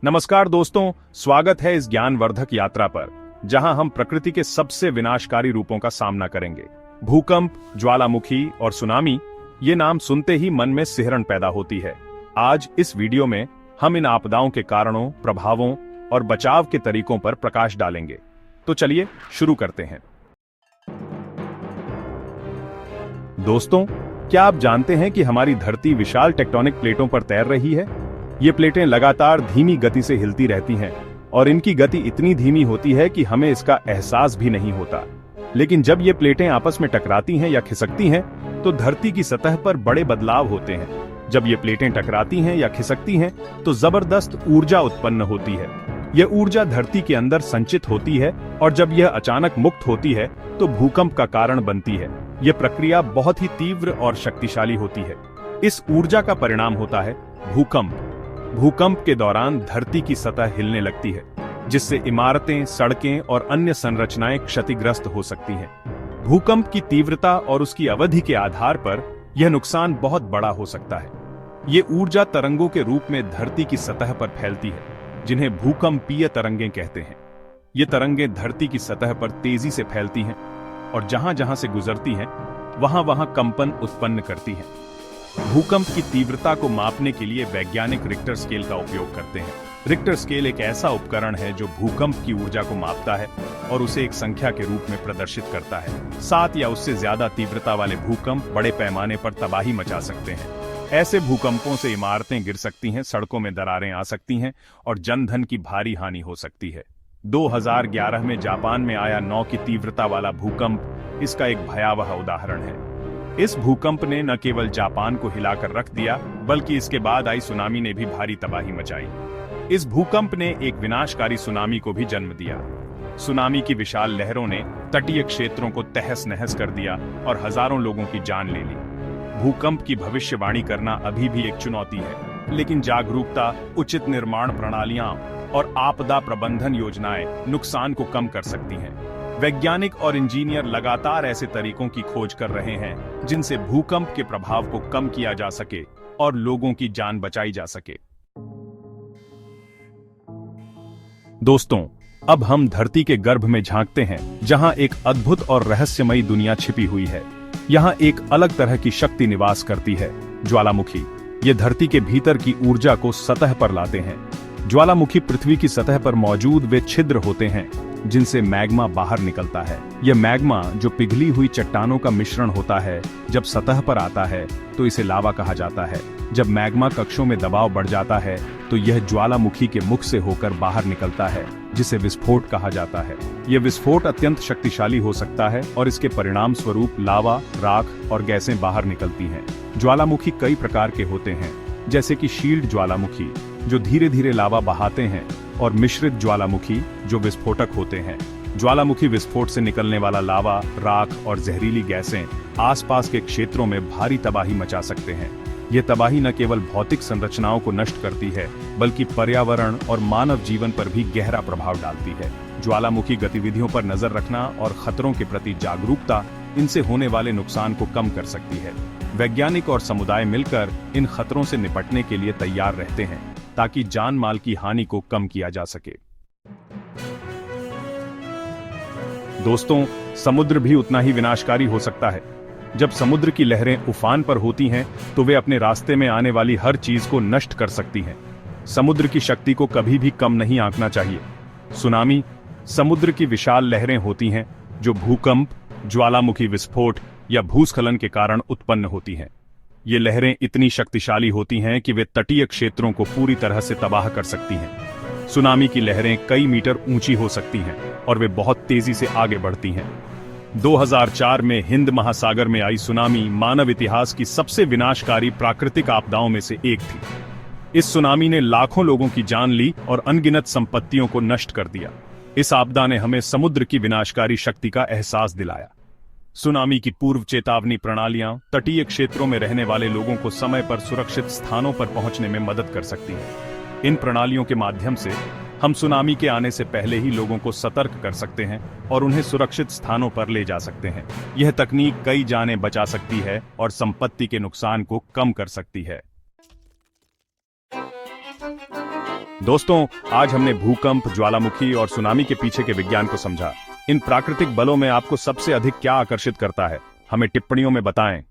नमस्कार दोस्तों, स्वागत है इस ज्ञानवर्धक यात्रा पर, जहां हम प्रकृति के सबसे विनाशकारी रूपों का सामना करेंगे। भूकंप, ज्वालामुखी और सुनामी, ये नाम सुनते ही मन में सिहरन पैदा होती है। आज इस वीडियो में हम इन आपदाओं के कारणों, प्रभावों और बचाव के तरीकों पर प्रकाश डालेंगे। तो चलिए शुरू करते हैं। दोस्तों, क्या आप जानते हैं कि हमारी धरती विशाल टेक्टोनिक प्लेटों पर तैर रही है? ये प्लेटें लगातार धीमी गति से हिलती रहती हैं और इनकी गति इतनी धीमी होती है कि हमें इसका एहसास भी नहीं होता। लेकिन जब ये प्लेटें आपस में टकराती हैं या खिसकती हैं, तो धरती की सतह पर बड़े बदलाव होते हैं। जब ये प्लेटें टकराती हैं या खिसकती हैं, तो जबरदस्त ऊर्जा उत्पन्न होती है। यह ऊर्जा धरती के अंदर संचित होती है और जब यह अचानक मुक्त होती है, तो भूकंप का कारण बनती है। यह प्रक्रिया बहुत ही तीव्र और शक्तिशाली होती है। इस ऊर्जा का परिणाम होता है भूकंप। भूकंप के दौरान धरती की सतह हिलने लगती है, जिससे इमारतें, सड़कें और अन्य संरचनाएं क्षतिग्रस्त हो सकती हैं। भूकंप की तीव्रता और उसकी अवधि के आधार पर यह नुकसान बहुत बड़ा हो सकता है। ये ऊर्जा तरंगों के रूप में धरती की सतह पर फैलती है, जिन्हें भूकंपीय तरंगें कहते हैं। ये तरंगें धरती की सतह पर तेजी से फैलती हैं और जहां-जहां से गुजरती हैं, वहां-वहां कंपन उत्पन्न करती हैं। भूकंप की तीव्रता को मापने के लिए वैज्ञानिक रिक्टर स्केल का उपयोग करते हैं। रिक्टर स्केल एक ऐसा उपकरण है जो भूकंप की ऊर्जा को मापता है और उसे एक संख्या के रूप में प्रदर्शित करता है। 7 या उससे ज्यादा तीव्रता वाले भूकंप बड़े पैमाने पर तबाही मचा सकते हैं। ऐसे भूकंपों से इमारतें गिर सकती हैं, सड़कों में दरारें आ सकती हैं और जनधन की भारी हानि हो सकती है। 2011 में जापान में आया 9 की तीव्रता वाला भूकंप इसका एक भयावह उदाहरण है। इस भूकंप ने न केवल जापान को हिलाकर रख दिया, बल्कि इसके बाद आई सुनामी ने भी भारी तबाही मचाई। इस भूकंप ने एक विनाशकारी सुनामी को भी जन्म दिया। सुनामी की विशाल लहरों ने तटीय क्षेत्रों को तहस नहस कर दिया और हजारों लोगों की जान ले ली। भूकंप की भविष्यवाणी करना अभी भी एक चुनौती है, लेकिन जागरूकता, उचित निर्माण प्रणालियां और आपदा प्रबंधन योजनाएं नुकसान को कम कर सकती हैं। वैज्ञानिक और इंजीनियर लगातार ऐसे तरीकों की खोज कर रहे हैं जिनसे भूकंप के प्रभाव को कम किया जा सके और लोगों की जान बचाई जा सके। दोस्तों, अब हम धरती के गर्भ में झांकते हैं, जहां एक अद्भुत और रहस्यमयी दुनिया छिपी हुई है। यहां एक अलग तरह की शक्ति निवास करती है, ज्वालामुखी। ये धरती के भीतर की ऊर्जा को सतह पर लाते हैं। ज्वालामुखी पृथ्वी की सतह पर मौजूद वे छिद्र होते हैं जिनसे मैग्मा बाहर निकलता है। यह मैग्मा, जो पिघली हुई चट्टानों का मिश्रण होता है, जब सतह पर आता है तो इसे लावा कहा जाता है। जब मैग्मा कक्षों में दबाव बढ़ जाता है तो यह ज्वालामुखी के मुख से होकर बाहर निकलता है, जिसे विस्फोट कहा जाता है। यह विस्फोट अत्यंत शक्तिशाली हो सकता है और इसके परिणाम स्वरूप लावा, राख और गैसें बाहर निकलती हैं। ज्वालामुखी कई प्रकार के होते हैं, जैसे कि शील्ड ज्वालामुखी, जो धीरे धीरे लावा बहाते हैं, और मिश्रित ज्वालामुखी, जो विस्फोटक होते हैं। ज्वालामुखी विस्फोट से निकलने वाला लावा, राख और जहरीली गैसें आसपास के क्षेत्रों में भारी तबाही मचा सकते हैं। ये तबाही न केवल भौतिक संरचनाओं को नष्ट करती है, बल्कि पर्यावरण और मानव जीवन पर भी गहरा प्रभाव डालती है। ज्वालामुखी गतिविधियों पर नजर रखना और खतरों के प्रति जागरूकता इनसे होने वाले नुकसान को कम कर सकती है। वैज्ञानिक और समुदाय मिलकर इन खतरों से निपटने के लिए तैयार रहते हैं, ताकि जान माल की हानि को कम किया जा सके। दोस्तों, समुद्र भी उतना ही विनाशकारी हो सकता है। जब समुद्र की लहरें उफान पर होती हैं, तो वे अपने रास्ते में आने वाली हर चीज को नष्ट कर सकती हैं। समुद्र की शक्ति को कभी भी कम नहीं आंकना चाहिए। सुनामी समुद्र की विशाल लहरें होती हैं, जो भूकंप, ज्वालामुखी विस्फोट या भूस्खलन के कारण उत्पन्न होती हैं। ये लहरें इतनी शक्तिशाली होती हैं कि वे तटीय क्षेत्रों को पूरी तरह से तबाह कर सकती हैं। सुनामी की लहरें कई मीटर ऊंची हो सकती हैं और वे बहुत तेजी से आगे बढ़ती हैं। 2004 में हिंद महासागर में आई सुनामी मानव इतिहास की सबसे विनाशकारी प्राकृतिक आपदाओं में से एक थी। इस सुनामी ने लाखों लोगों की जान ली और अनगिनत संपत्तियों को नष्ट कर दिया। इस आपदा ने हमें समुद्र की विनाशकारी शक्ति का एहसास दिलाया। सुनामी की पूर्व चेतावनी प्रणालियां तटीय क्षेत्रों में रहने वाले लोगों को समय पर सुरक्षित स्थानों पर पहुंचने में मदद कर सकती हैं। इन प्रणालियों के माध्यम से हम सुनामी के आने से पहले ही लोगों को सतर्क कर सकते हैं और उन्हें सुरक्षित स्थानों पर ले जा सकते हैं। यह तकनीक कई जानें बचा सकती है और संपत्ति के नुकसान को कम कर सकती है। दोस्तों, आज हमने भूकंप, ज्वालामुखी और सुनामी के पीछे के विज्ञान को समझा। इन प्राकृतिक बलों में आपको सबसे अधिक क्या आकर्षित करता है? हमें टिप्पणियों में बताएं।